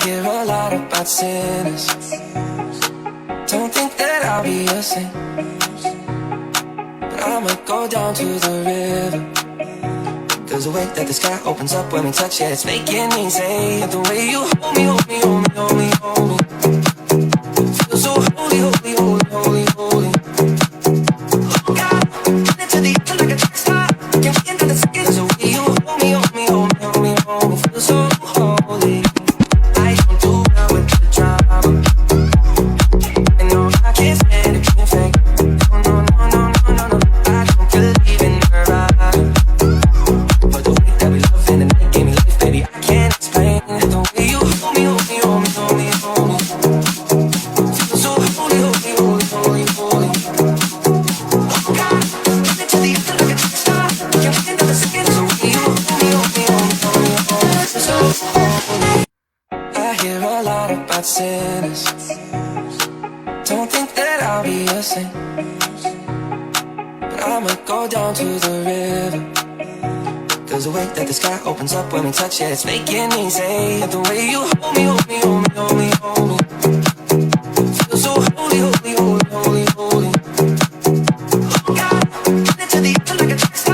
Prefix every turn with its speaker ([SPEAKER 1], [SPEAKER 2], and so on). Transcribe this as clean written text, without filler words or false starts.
[SPEAKER 1] hear a lot about sinners. Don't think that I'll be a saint, but I might go down to the river. There's a way that the sky opens up when we touch it. It's making me say the way you hold me, hold me, hold me, hold me, hold me. Feel so holy, holy, holy, holy, holy. Oh God, get into the air like a track star. Can't get into the skin. There's a way you hold me, hold me, hold me, hold me, hold me. Feel so holy. I don't do well with the drama. And no, I can't stand it being fake. No, no, no, no, no, no, no. I don't believe in Nirvana, but the way that we love in the night gave me life, baby. I can't explain the way you hold me, hold me, hold me, hold me, hold me. Feel so holy, holy, holy, holy, holy. Oh God, get into the air like a track star. Can't get into the skin. There's a way you hold me, hold me, hold me, hold me, hold me. Feel so holy. I hear a lot about sinners. Don't think that I'll be a saint, but I might go down to the river. There's a way that the sky opens up when we touch it. It's making me say the way you hold me, hold me, hold me, hold me, hold me. Feel so holy, holy, holy, holy, holy. Oh God, get into the air like a track star.